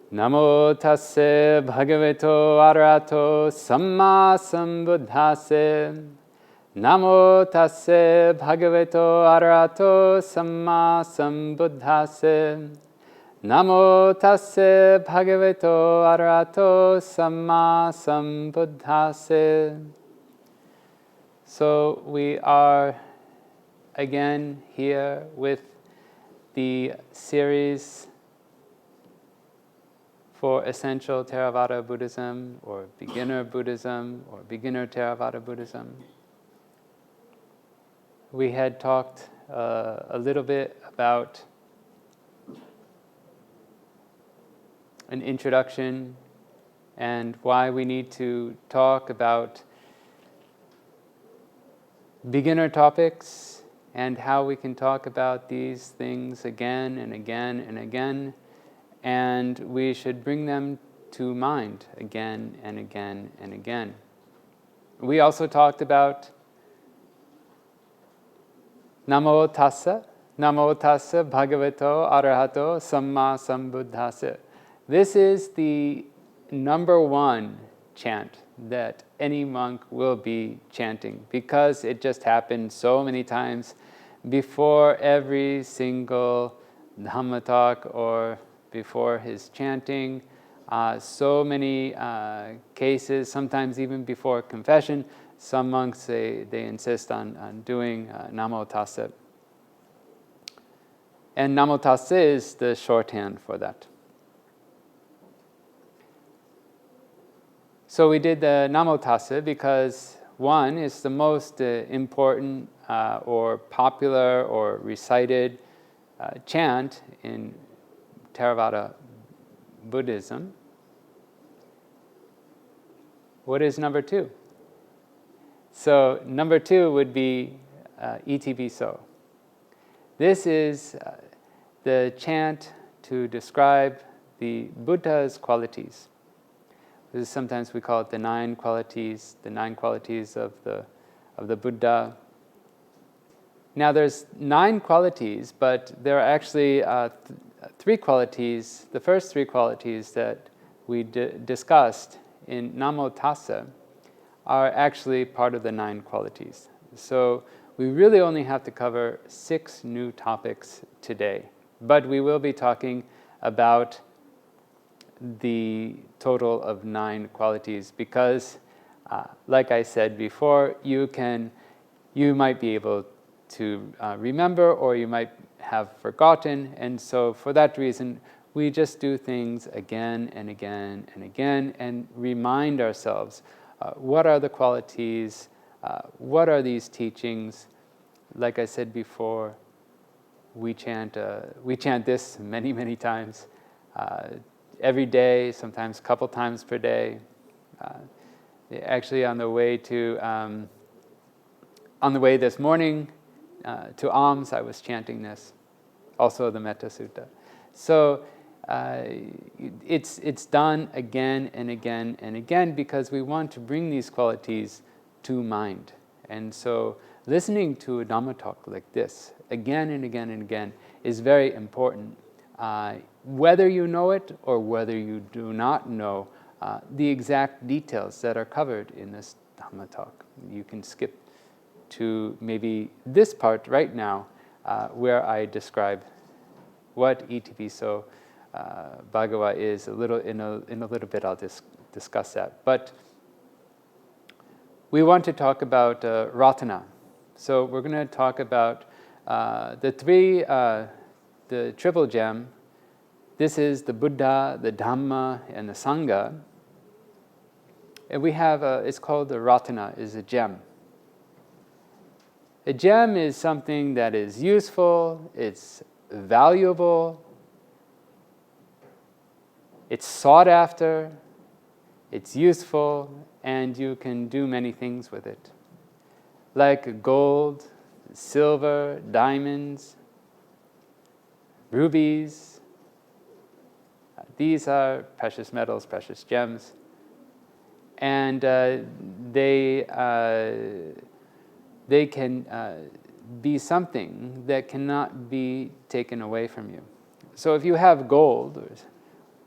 Namo tassa bhagavato arahato samma sambuddhassa. Namo tassa bhagavato arahato samma sambuddhassa. Namo tassa bhagavato arahato samma sambuddhassa. So we are again here with the series for Essential Theravada Buddhism, or Beginner Buddhism, or Beginner Theravada Buddhism. We had talked a little bit about an introduction and why we need to talk about beginner topics and how we can talk about these things again and again and again, and we should bring them to mind again and again and again. We also talked about Namo tassa bhagavato arahato samma sambuddhassa. This is the number one chant that any monk will be chanting, because it just happened so many times before every single Dhamma talk or before his chanting. So many cases, sometimes even before confession, some monks they insist on doing Namo tassa. And Namo tassa is the shorthand for that. So we did the Namo tassa because one is the most important or popular or recited chant in Theravada Buddhism. What is number two? So number two would be 𝗷𝗶𝗶𝗀𝗃. This is the chant to describe the Buddha's qualities. This is, sometimes we call it the nine qualities of the Buddha. Now there's 9 qualities, but there are actually 3 qualities. The first 3 qualities that we discussed in Namo tassa are actually part of the 9 qualities. So we really only have to cover 6 new topics today, but we will be talking about the total of 9 qualities, because like I said before, you might be able to remember, or you might have forgotten, and so for that reason we just do things again and again and again and remind ourselves what are the qualities, what are these teachings. Like I said before, we chant this many times every day, sometimes a couple times per day. Actually, on the way this morning to alms, I was chanting this, also the Metta Sutta. So it's done again and again and again because we want to bring these qualities to mind. And so listening to a Dhamma talk like this again and again and again is very important. Whether you know it or whether you do not know the exact details that are covered in this Dhamma talk. You can skip to maybe this part right now where I describe what 𝗷𝗶𝗶𝗀𝗃 is. In a little bit I'll discuss that. But we want to talk about Ratana. So we're going to talk about the triple gem. This is the Buddha, the Dhamma, and the Sangha. And we have, it's called the Ratana, is a gem. A gem is something that is useful, it's valuable, it's sought after, it's useful, and you can do many things with it. Like gold, silver, diamonds, rubies. These are precious metals, precious gems. And they can be something that cannot be taken away from you. So if you have gold,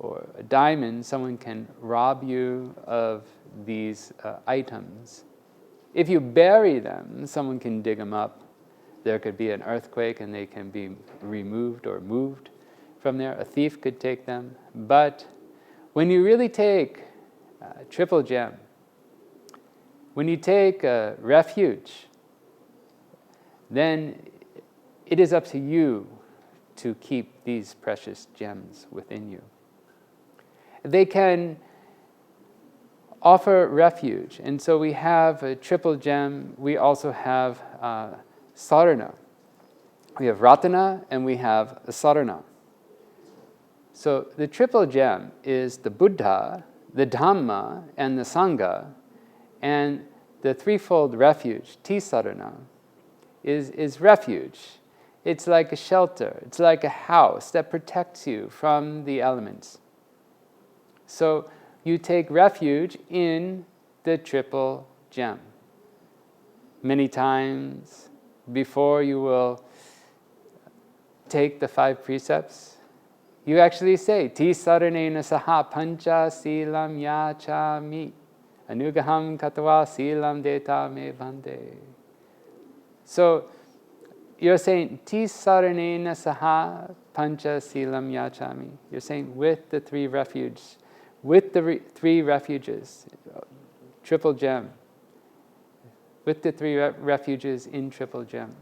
or a diamond, someone can rob you of these items. If you bury them, someone can dig them up. There could be an earthquake and they can be removed or moved from there. A thief could take them. But when you really take triple gem, when you take refuge, then it is up to you to keep these precious gems within you. They can offer refuge. And so we have a triple gem. We also have sarana. We have ratana and we have sarana. So the triple gem is the Buddha, the Dhamma, and the Sangha. And the threefold refuge, 𝗃 sarana, is refuge. It's like a shelter. It's like a house that protects you from the elements. So you take refuge in the triple gem. Many times before you will take the 5 precepts, you actually say, 𝗃 saranena saha pancha silam yachami, anugaham katva silam deta me Bhante. So you're saying, 𝗃 saranena saha pancha silam yachami. You're saying with the 3 refuges, with the 3 refuges, triple gem, with the 3 refuges in triple gem.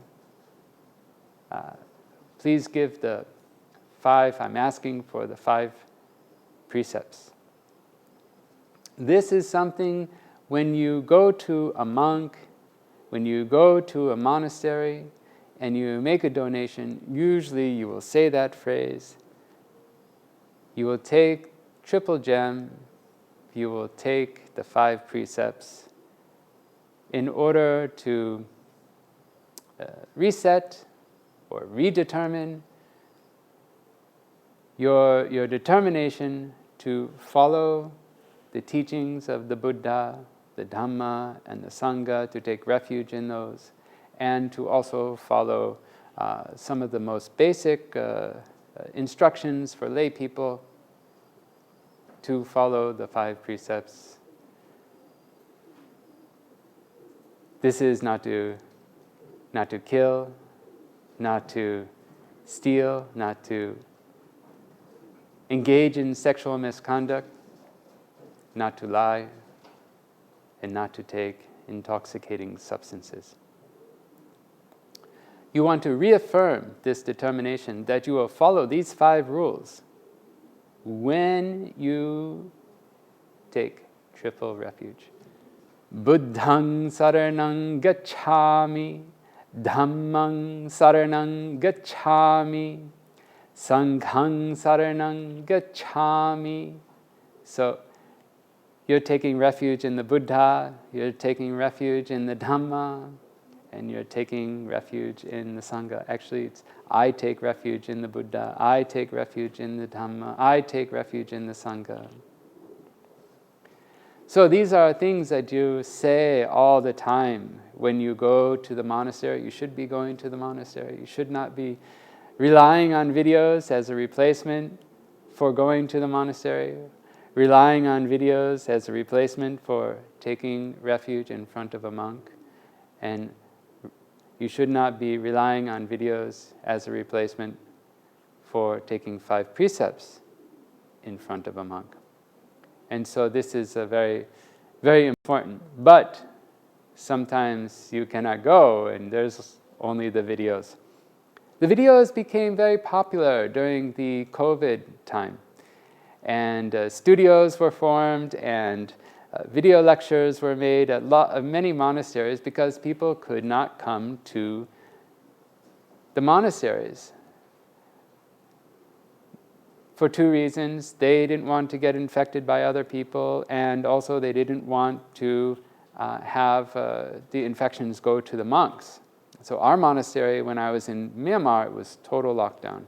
Please give the 5, I'm asking for the 5 precepts. This is something when you go to a monk, when you go to a monastery, and you make a donation, usually you will say that phrase. You will take triple gem, you will take the 5 precepts in order to reset or redetermine your determination to follow the teachings of the Buddha, the Dhamma, and the Sangha, to take refuge in those, and to also follow some of the most basic instructions for lay people, to follow the 5 precepts. This is not to kill, not to steal, not to engage in sexual misconduct, not to lie, and not to take intoxicating substances. You want to reaffirm this determination that you will follow these 5 rules when you take triple refuge. Buddhaṃ saranang gacchāmi, Dhammang saranang gacchāmi, Sanghang saranang gacchāmi. So you're taking refuge in the Buddha, you're taking refuge in the Dhamma, and you're taking refuge in the Sangha. Actually, it's I take refuge in the Buddha, I take refuge in the Dhamma, I take refuge in the Sangha. So these are things that you say all the time when you go to the monastery. You should be going to the monastery. You should not be relying on videos as a replacement for going to the monastery, relying on videos as a replacement for taking refuge in front of a monk. And you should not be relying on videos as a replacement for taking 5 precepts in front of a monk. And so this is a very, very important. But sometimes you cannot go and there's only the videos. The videos became very popular during the COVID time. And studios were formed and video lectures were made at many monasteries because people could not come to the monasteries. For 2 reasons. They didn't want to get infected by other people, and also they didn't want to have the infections go to the monks. So our monastery, when I was in Myanmar, it was total lockdown.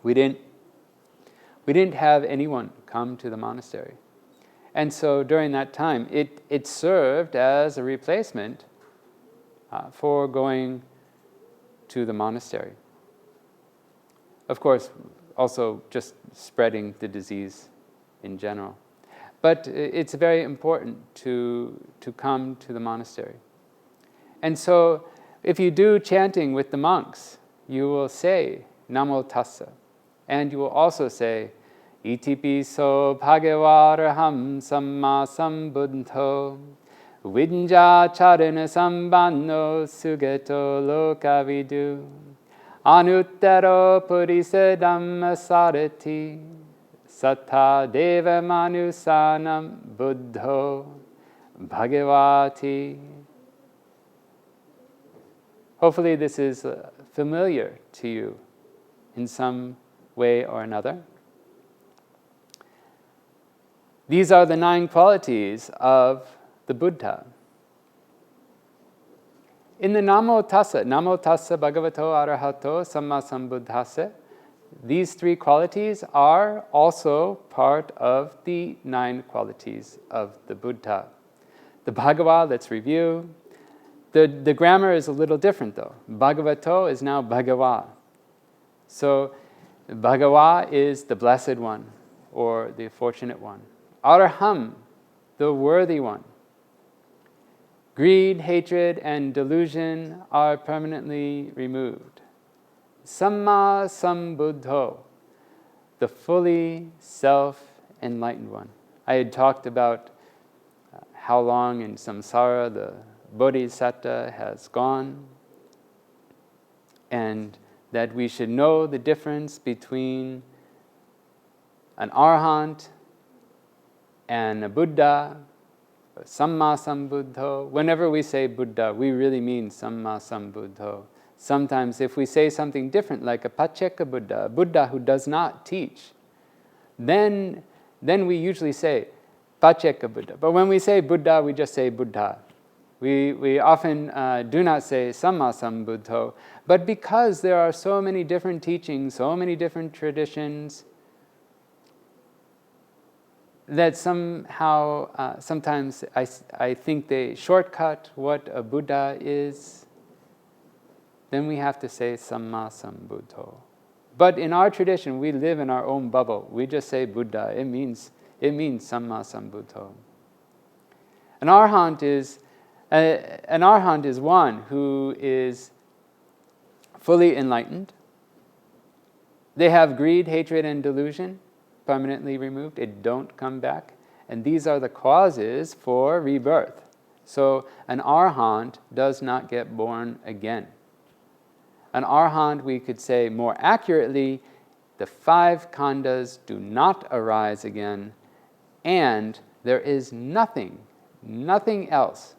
We didn't have anyone come to the monastery. And so during that time, it served as a replacement for going to the monastery. Of course, also just spreading the disease in general. But it's very important to come to the monastery. And so if you do chanting with the monks, you will say Namo Tassa. And you will also say 𝗷𝗶𝗍𝗶 𝗷𝗶𝗯𝗀𝗃 Samma Sambuddho Vinja Charana Sambanno Sugato Lokavidu Anuttaro Purisa Dhamma Sarati Sattha Deva Manusanam Buddho Bhagavati. Hopefully this is familiar to you in some way or another. These are the 9 qualities of the Buddha. In the Namo Tassa Bhagavato Arahato Samma Sambuddhassa, these 3 qualities are also part of the 9 qualities of the Buddha. The Bhagava, let's review. The grammar is a little different though. Bhagavato is now Bhagava. So Bhagava is the blessed one or the fortunate one. Araham, the worthy one. Greed, hatred, and delusion are permanently removed. Samma Sambuddho, the fully self-enlightened one. I had talked about how long in samsara the bodhisattva has gone, and that we should know the difference between an arahant and a Buddha, Samma Sambuddho. Whenever we say Buddha, we really mean Samma Sambuddho. Sometimes if we say something different, like a 𝗹𝗶𝗸𝗶𝗃, a Buddha who does not teach, then we usually say 𝗹𝗶𝗶𝗸𝗶. But when we say Buddha, we just say Buddha. We often do not say Samma Sambuddho, but because there are so many different teachings, so many different traditions, that somehow, sometimes I think they shortcut what a Buddha is, then we have to say Samma Sambuddho. But in our tradition, we live in our own bubble. We just say Buddha. It means Samma Sambuddho. An arahant is one who is fully enlightened. They have greed, hatred, and delusion permanently removed. It don't come back. And these are the causes for rebirth. So an arahant does not get born again. An arahant, we could say more accurately, the 5 khandhas do not arise again, and there is nothing else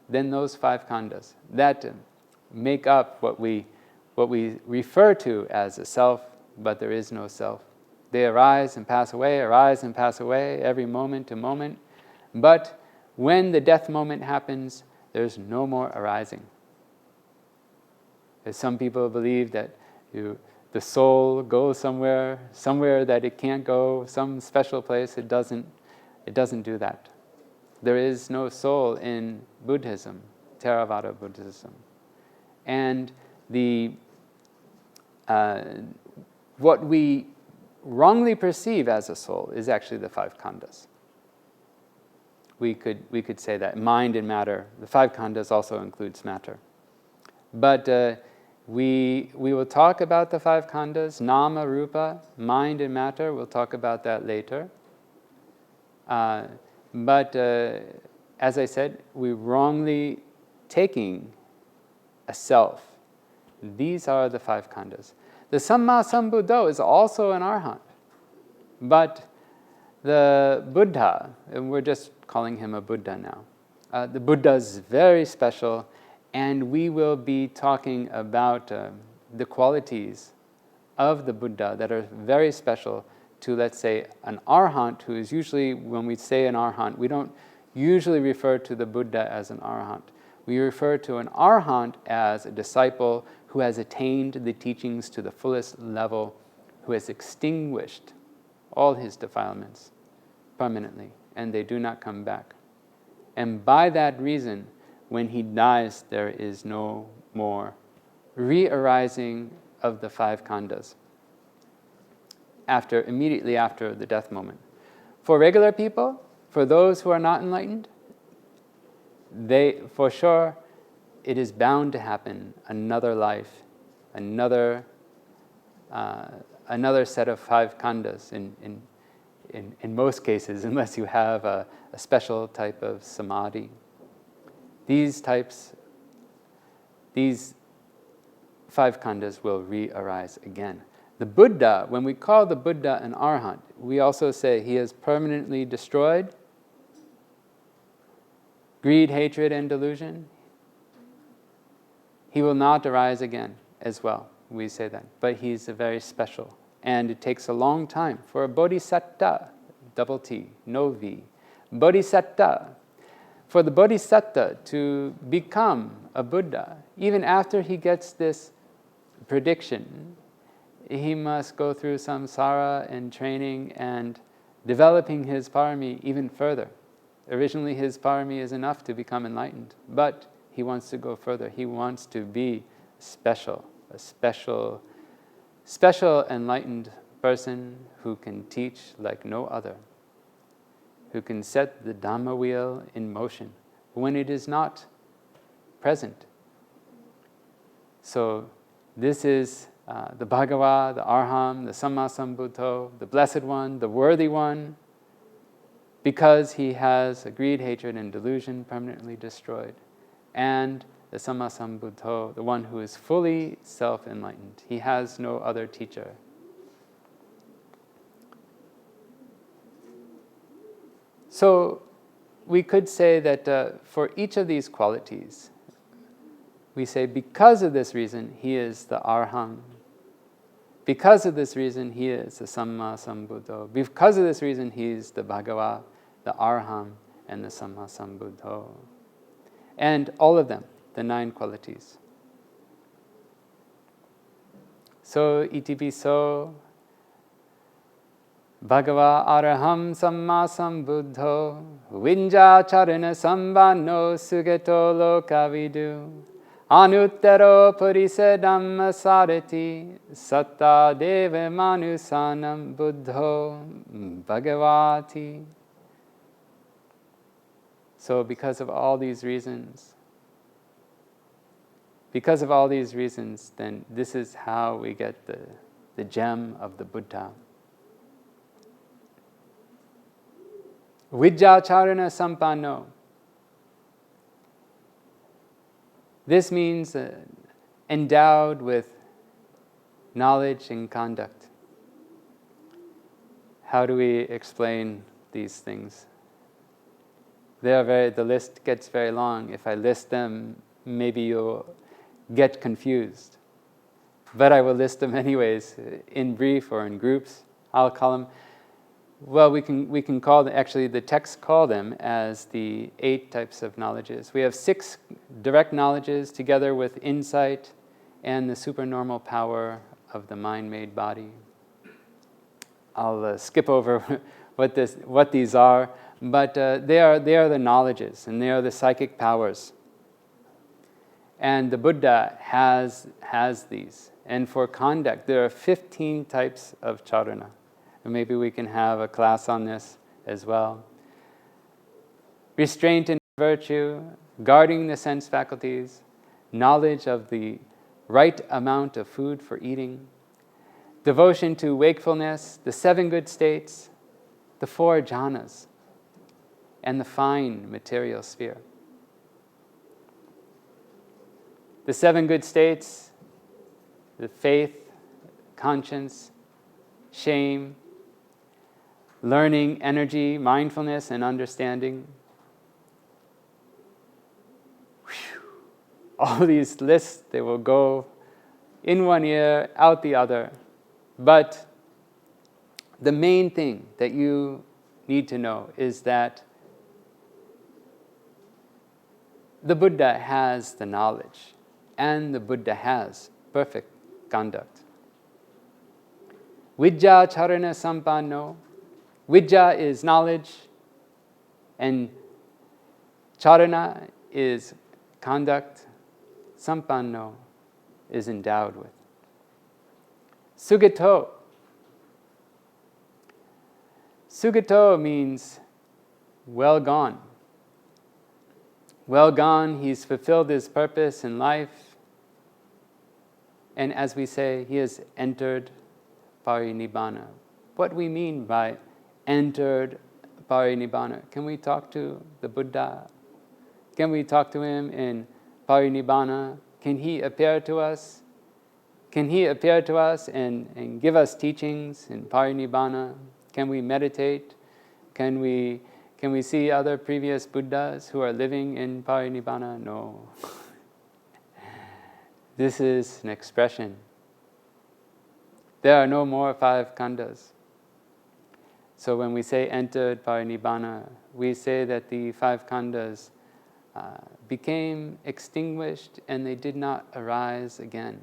than those 5 khandhas that make up what we refer to as a self, but there is no self. They arise and pass away every moment to moment. But when the death moment happens, there's no more arising. As some people believe that the soul goes somewhere that it can't go, some special place. It doesn't do that. There is no soul in Buddhism, Theravada Buddhism. And what we wrongly perceive as a soul is actually the 5 khandhas. We could say that mind and matter. The 5 khandhas also includes matter. But we will talk about the 5 khandhas, nama, rupa, mind and matter. We'll talk about that later. But as I said, we're wrongly taking a self. These are the 5 khandhas. The Samma Sambuddho is also an arahant. But the Buddha, and we're just calling him a Buddha now. The Buddha is very special, and we will be talking about the qualities of the Buddha that are very special to, let's say, an arahant, who is usually, when we say an arahant, we don't usually refer to the Buddha as an arahant. We refer to an arahant as a disciple who has attained the teachings to the fullest level, who has extinguished all his defilements permanently, and they do not come back. And by that reason, when he dies, there is no more re-arising of the 5 khandhas immediately after the death moment. For regular people, for those who are not enlightened, for sure, it is bound to happen another life, another set of 5 khandhas in most cases, unless you have a special type of samadhi. These 5 khandhas will re-arise again. The Buddha, when we call the Buddha an arhat, we also say he has permanently destroyed greed, hatred, and delusion. He will not arise again as well. We say that. But he's a very special. And it takes a long time for a bodhisattva, double T, no V. Bodhisattva. For the bodhisattva to become a Buddha, even after he gets this prediction, he must go through samsara and training and developing his parami even further. Originally his parami is enough to become enlightened, but he wants to go further. He wants to be special, a special enlightened person who can teach like no other, who can set the Dhamma wheel in motion when it is not present. So this is the Bhagava, the Arham, the Samma Sambuddho, the Blessed One, the Worthy One, because he has a greed, hatred, and delusion permanently destroyed. And the Samma Sambuddho, the one who is fully self-enlightened. He has no other teacher. So we could say that for each of these qualities, we say because of this reason, he is the Arham. Because of this reason, he is the Samma Sambuddho. Because of this reason, he is the Bhagava, the Arham, and the Samma Sambuddho. And all of them, the 9 qualities. So, 𝗷𝗶𝗍 Bhagava Araham Samma Sambuddho Vinjacharana Sambanno Sugato Lokavidu Anuttaro Purisa Dhamma Sarati Satta Deva Manusanam Buddho Bhagavati. So because of all these reasons, then this is how we get the gem of the Buddha. Vidyacharana Sampanno. This means endowed with knowledge and conduct. How do we explain these things? The list gets very long. If I list them, maybe you'll get confused. But I will list them anyways, in brief or in groups. I'll call them, well, we can call them, actually the texts call them as the 8 types of knowledges. We have 6 direct knowledges together with insight and the supernormal power of the mind-made body. I'll skip over what these are, but they are the knowledges, and they are the psychic powers. And the Buddha has these. And for conduct, there are 15 types of charana. And maybe we can have a class on this as well. Restraint in virtue, guarding the sense faculties, knowledge of the right amount of food for eating, devotion to wakefulness, the 7 good states, the 4 jhanas, and the fine material sphere. The 7 good states, the faith, conscience, shame, learning, energy, mindfulness, and understanding. All these lists, they will go in one ear, out the other. But the main thing that you need to know is that the Buddha has the knowledge, and the Buddha has perfect conduct. Vidya charana sampanno. Vidya is knowledge, and charana is conduct. Sampanno is endowed with. Sugato. Sugato means well gone. Well gone, he's fulfilled his purpose in life. And as we say, he has entered parinibbana. What we mean by entered parinibbana? Can we talk to the Buddha? Can we talk to him in parinibbana? Can he appear to us? Can he appear to us and give us teachings in parinibbana? Can we meditate? Can we see other previous Buddhas who are living in parinibbana? No. This is an expression. There are no more 5 khandhas. So when we say entered parinibbana, we say that the 5 khandhas became extinguished and they did not arise again.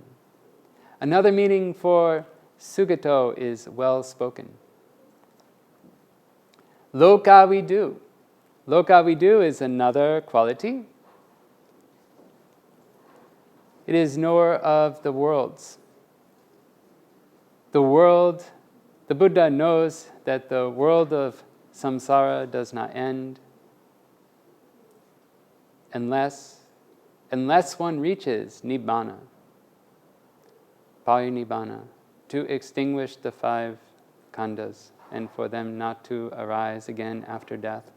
Another meaning for sugato is well-spoken. Lokavidu. Lokavidu is another quality. It is knower of the worlds. The world, the Buddha knows that the world of samsara does not end unless one reaches nibbana, parinibbana, to extinguish the 5 khandhas and for them not to arise again after death.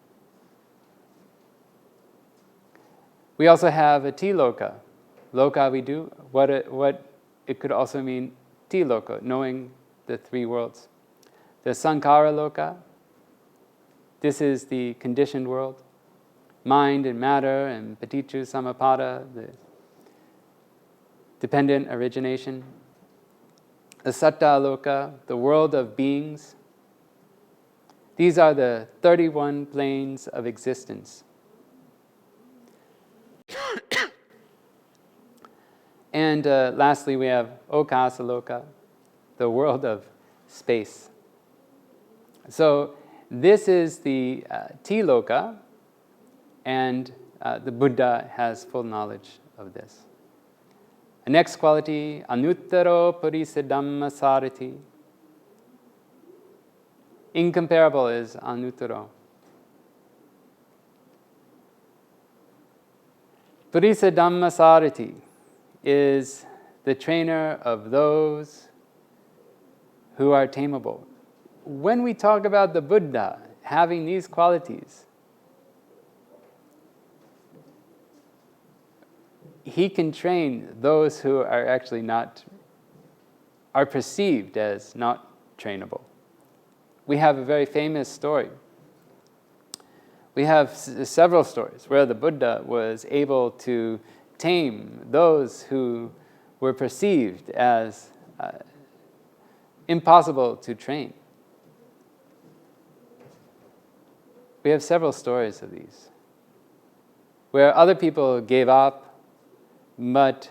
We also have a tiloka. Lokavidu, what it could also mean tiloka, knowing the 3 worlds. The sankhara loka, this is the conditioned world. Mind and matter and paticca samuppada, the dependent origination. The satta loka, the world of beings. These are the 31 planes of existence. And lastly, we have 𝗀𝗂𝗯𝗀𝗃 loka, the world of space. So this is the tiloka, and the Buddha has full knowledge of this. The next quality, anuttaro purisa dhammasarati. Incomparable is anuttaro. Purisa dhammasarati is the trainer of those who are tameable. When we talk about the Buddha having these qualities, he can train those who are actually are perceived as not trainable. We have a very famous story. We have several stories where the Buddha was able to tame those who were perceived as impossible to train. We have several stories of these, where other people gave up, but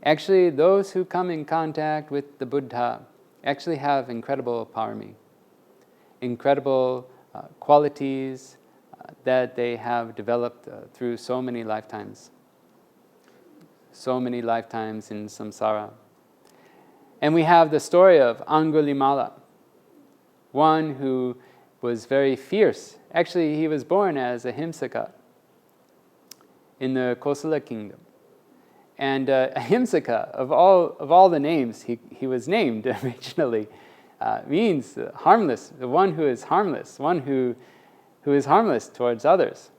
actually those who come in contact with the Buddha actually have incredible parami, incredible qualities that they have developed through so many lifetimes in samsara. And we have the story of Angulimala, one who was very fierce. Actually, he was born as a himsaka in the Kosala kingdom. And ahimsaka, of all the names he was named originally, means harmless, the one who is harmless, one who is harmless towards others.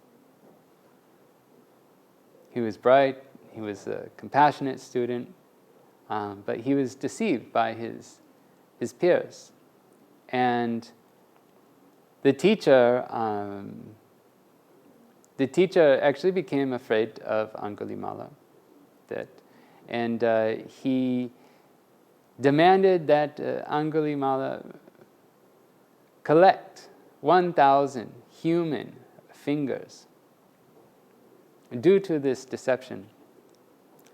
He was bright, he was a compassionate student, but he was deceived by his peers. And the teacher actually became afraid of Angulimala. And he demanded that Angulimala collect 1,000 human fingers due to this deception.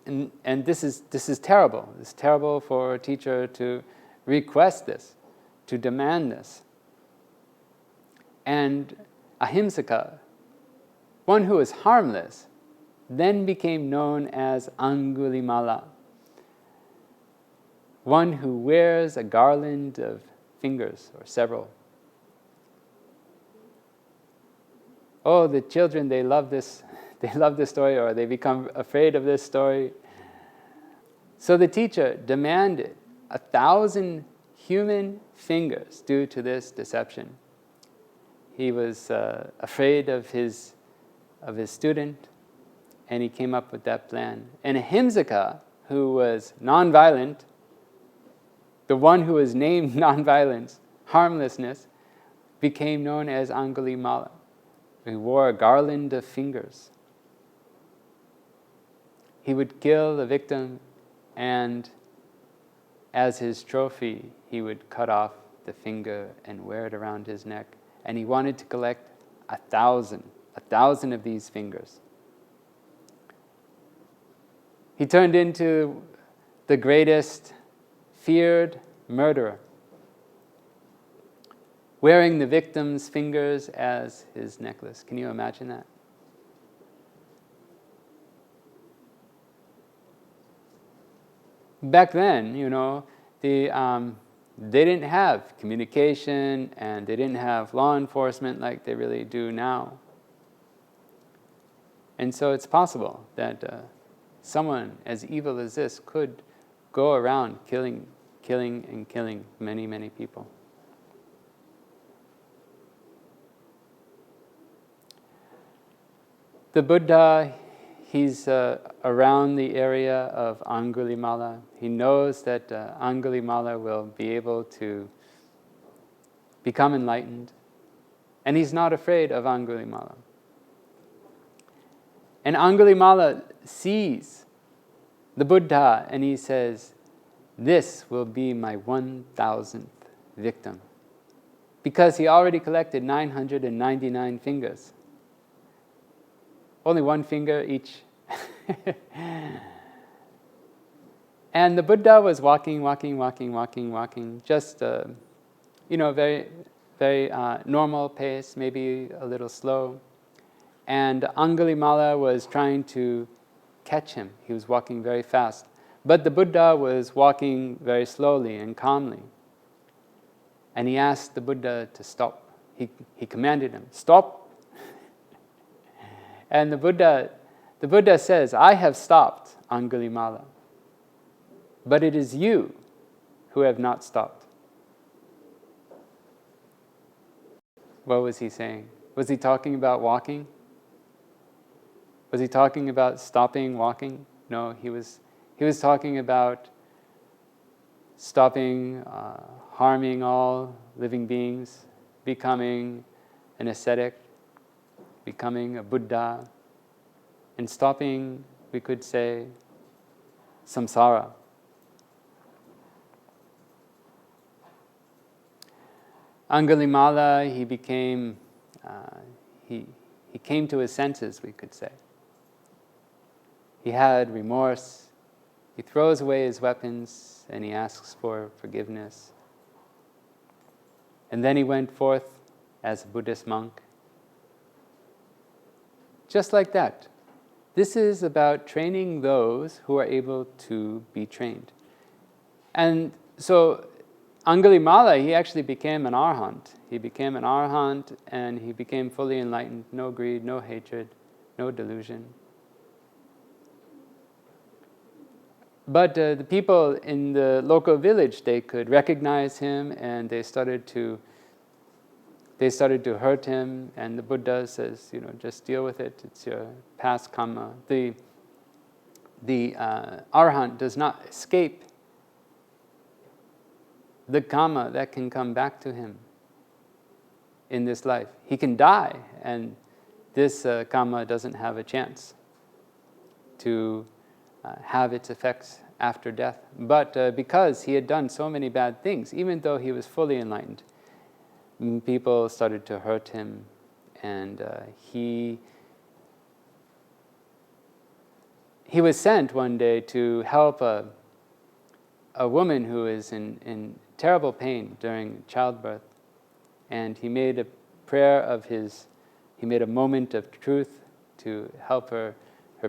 And this is terrible. It's terrible for a teacher to request this, to demand this. And ahimsaka, one who is harmless, then became known as Angulimala. one who wears a garland of fingers, or several. Oh, the children, they love this story, or they become afraid of this story. So the teacher demanded 1,000 human fingers due to this deception. He was afraid of his student, and he came up with that plan. And Ahimsaka, who was nonviolent, the one who was named nonviolence, harmlessness, became known as Angulimala. He wore a garland of fingers. He would kill the victim, and as his trophy, he would cut off the finger and wear it around his neck. And he wanted to collect 1,000 of these fingers. He turned into the greatest feared murderer, wearing the victim's fingers as his necklace. Can you imagine that? Back then, they didn't have communication, and they didn't have law enforcement like they really do now. And so it's possible that someone as evil as this could go around killing many, many people. The Buddha, he's around the area of Angulimala. He knows that Angulimala will be able to become enlightened. And he's not afraid of Angulimala. And Angulimala sees the Buddha and he says, "This will be my 1,000th victim." Because he already collected 999 fingers. Only one finger each. And the Buddha was walking, just very, very normal pace, maybe a little slow. And Angulimala was trying to catch him. He was walking very fast. But the Buddha was walking very slowly and calmly. And he asked the Buddha to stop. He commanded him, "Stop." And the Buddha says, "I have stopped, Angulimala. But it is you who have not stopped." What was he saying? Was he talking about walking? Was he talking about stopping walking? No, he was talking about stopping harming all living beings, becoming an ascetic, becoming a Buddha, and stopping, we could say, samsara. Angulimala, he came to his senses, we could say. He had remorse. He throws away his weapons and he asks for forgiveness. And then he went forth as a Buddhist monk. Just like that. This is about training those who are able to be trained. And so Angulimala, he actually became an arhat. He became an arhat and he became fully enlightened. No greed, no hatred, no delusion. But the people in the local village, they could recognize him and they started to hurt him, and the Buddha says, just deal with it. It's your past karma. The arhat does not escape the karma that can come back to him in this life. He can die, and this karma doesn't have a chance to have its effects after death. But because he had done so many bad things, even though he was fully enlightened, people started to hurt him, and he was sent one day to help a woman who is in terrible pain during childbirth. And he made a he made a moment of truth to help her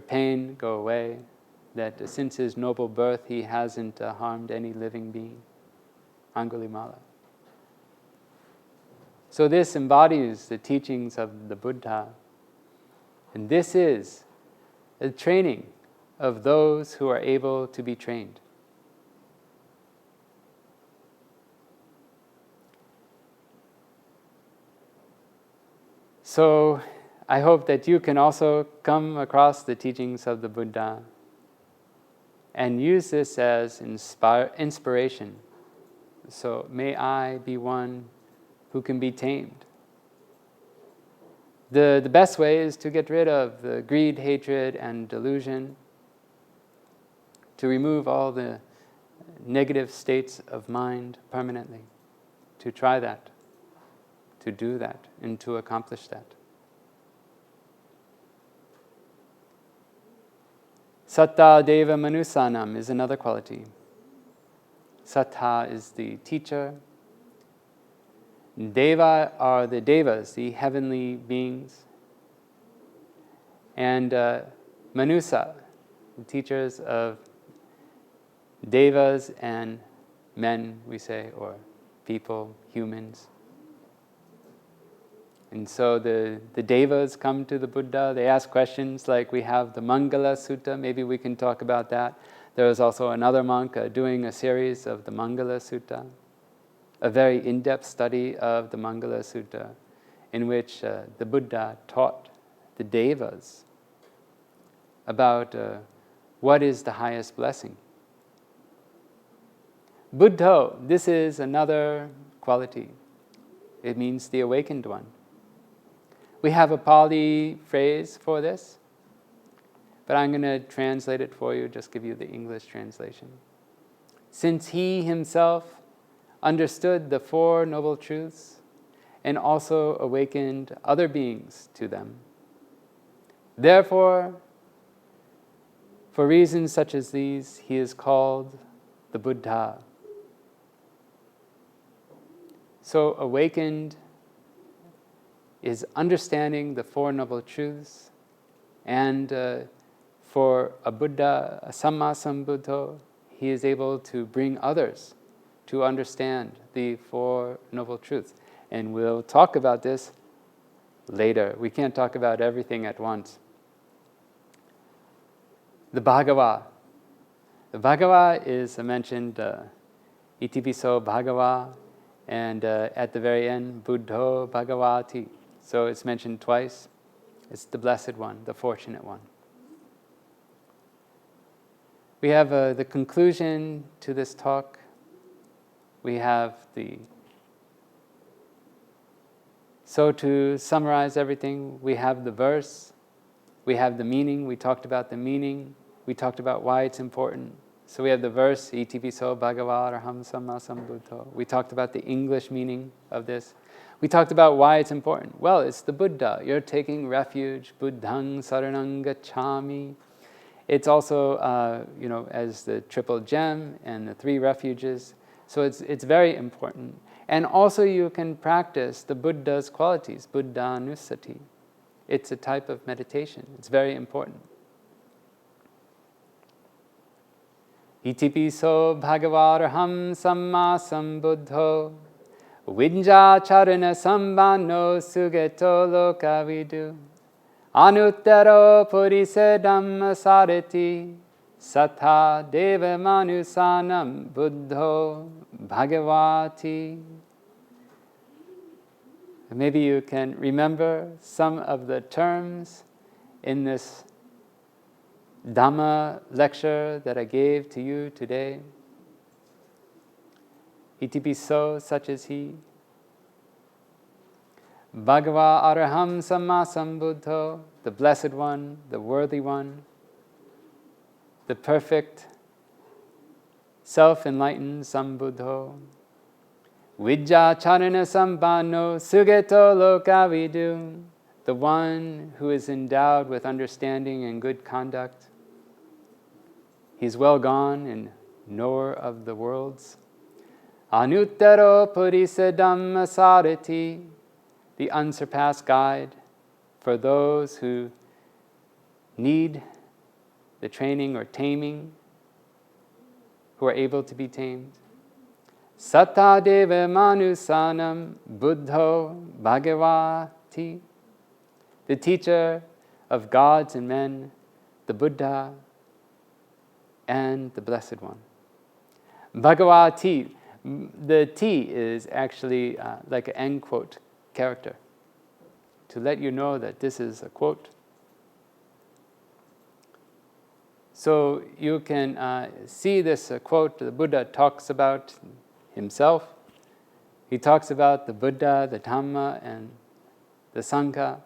pain go away. that since his noble birth he hasn't harmed any living being. Angulimala. So this embodies the teachings of the Buddha. And this is a training of those who are able to be trained. So I hope that you can also come across the teachings of the Buddha and use this as inspiration. So may I be one who can be tamed. The best way is to get rid of the greed, hatred, and delusion, to remove all the negative states of mind permanently, to try that, to do that, and to accomplish that. Satta deva manusanam is another quality. Satta is the teacher. Deva are the devas, the heavenly beings. And manusa, the teachers of devas and men, we say, or people, humans. And so the devas come to the Buddha, they ask questions like we have the Mangala Sutta, maybe we can talk about that. There was also another monk doing a series of the Mangala Sutta, a very in-depth study of the Mangala Sutta, in which the Buddha taught the devas about what is the highest blessing. Buddho, this is another quality. It means the awakened one. We have a Pali phrase for this, but I'm going to translate it for you, just give you the English translation. Since he himself understood the Four Noble Truths and also awakened other beings to them, therefore, for reasons such as these, he is called the Buddha. So awakened is understanding the Four Noble Truths, and for a Buddha, a Sammasambuddho, he is able to bring others to understand the Four Noble Truths. And we'll talk about this later. We can't talk about everything at once. The Bhagava. The Bhagava is mentioned, 𝗹𝗶𝗀𝗃 Bhagava, and at the very end, Buddho Bhagavati. So it's mentioned twice. It's the blessed one, the fortunate one. We have the conclusion to this talk. We have so to summarize everything, we have the verse, we have the meaning, we talked about the meaning, we talked about why it's important. So we have the verse, 𝗹𝗶𝗀𝗃 Bhagava Samma Sambuddho. We talked about the English meaning of this. We talked about why it's important. Well, it's the Buddha. You're taking refuge. Buddhaṃ saranang gacchāmi. It's also, as the triple gem and the three refuges. So it's very important. And also you can practice the Buddha's qualities, Buddhanusati. It's a type of meditation. It's very important. 𝗹𝗶𝗀𝗃 Bhagavāraham Samma Sambuddho Vinjacharana Sambano Sugeto Lokavidu Anuttaro Purisa Dhammasarati Sattha Deva Manusanam Buddho Bhagavati. Maybe you can remember some of the terms in this Dhamma lecture that I gave to you today. 𝗹𝗶𝗀𝗃, such as he. Bhagava Araham Samma Sambuddho, the blessed one, the worthy one, the perfect, self-enlightened Sambuddho. Vijjacharana Sambano Sugeto Lokavidu, the one who is endowed with understanding and good conduct. He's well gone and knower of the worlds. Anuttaro Purisa Dhammasarati, the unsurpassed guide for those who need the training or taming, who are able to be tamed. Sattadeva manusanam buddho bhagavati, the teacher of gods and men, the Buddha and the Blessed One. Bhagavati, the T is actually like an end quote character, to let you know that this is a quote. So you can see this quote. The Buddha talks about himself. He talks about the Buddha, the Dhamma, and the Sangha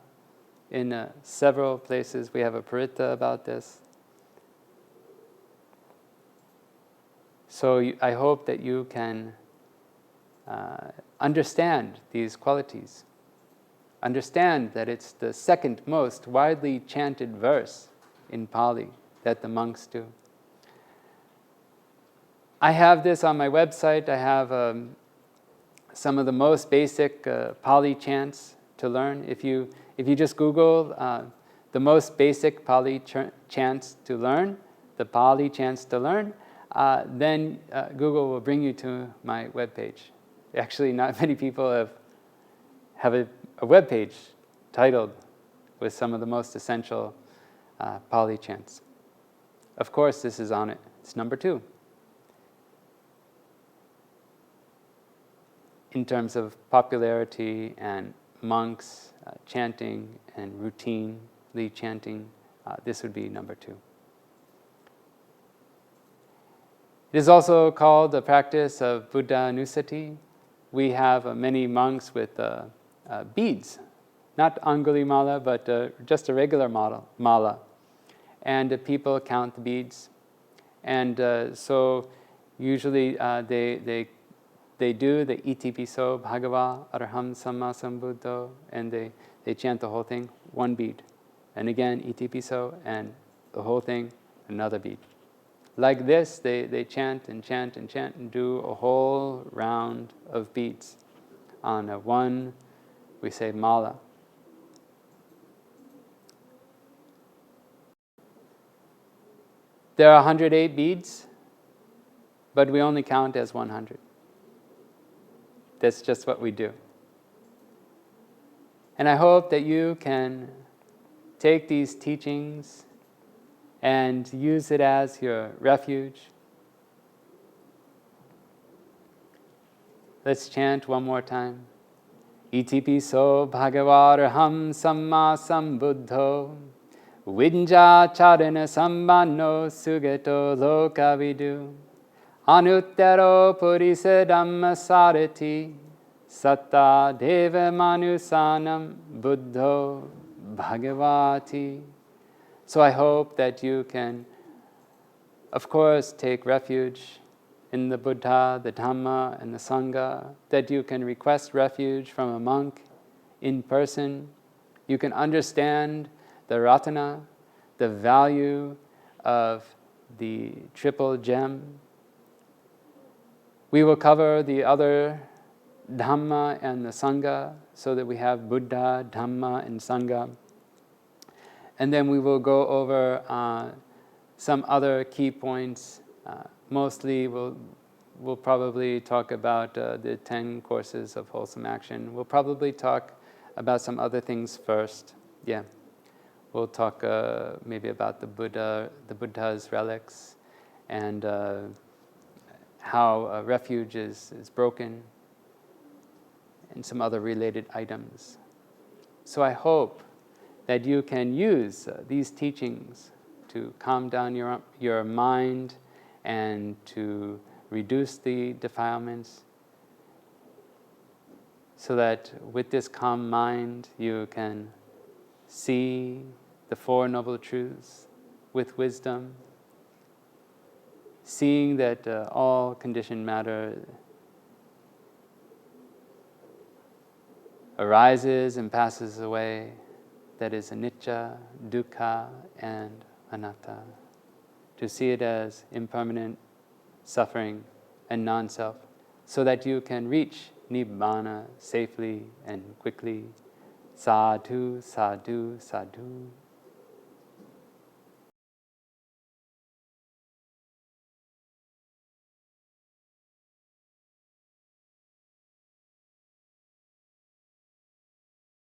in several places. We have a paritta about this. So I hope that you can understand these qualities. Understand that it's the second most widely chanted verse in Pali that the monks do. I have this on my website. I have some of the most basic Pali chants to learn. If you just Google the most basic Pali chants to learn, the Pali chants to learn, then Google will bring you to my webpage. Actually, not many people have a webpage titled with some of the most essential Pali chants. Of course, this is on it. It's number 2. In terms of popularity and monks chanting and routinely chanting, this would be number 2. It is also called the practice of Buddha Nusati. We have many monks with beads, not Anguli mala, but just a regular mala. And people count the beads. And so usually they do the 𝗷𝗶𝗶𝗲 bhagava araham samma sambuddho, and they chant the whole thing, one bead. And again, 𝗷𝗶𝗶𝗲, and the whole thing, another bead. Like this, they chant and chant and chant and do a whole round of beads on one, we say, mala. There are 108 beads, but we only count as 100. That's just what we do. And I hope that you can take these teachings and use it as your refuge. Let's chant one more time. 𝗷𝗶𝗶𝗲 bhagavaraham samma sambuddho Vinja charana sambanno sugato lokavidu Anuttaro purisa dhamma sarati Satta deva manusanam buddho bhagavati. So I hope that you can, of course, take refuge in the Buddha, the Dhamma, and the Sangha, that you can request refuge from a monk in person. You can understand the Ratana, the value of the triple gem. We will cover the other Dhamma and the Sangha, so that we have Buddha, Dhamma, and Sangha. And then we will go over some other key points. Mostly we'll probably talk about the 10 courses of wholesome action. We'll probably talk about some other things first. Yeah. We'll talk maybe about the Buddha's relics, and how refuge is broken, and some other related items. So I hope that you can use these teachings to calm down your mind and to reduce the defilements, so that with this calm mind you can see the Four Noble Truths with wisdom, seeing that all conditioned matter arises and passes away, that is anicca, dukkha, and anatta. To see it as impermanent, suffering, and non-self, so that you can reach Nibbana safely and quickly. Sadhu, sadhu, sadhu.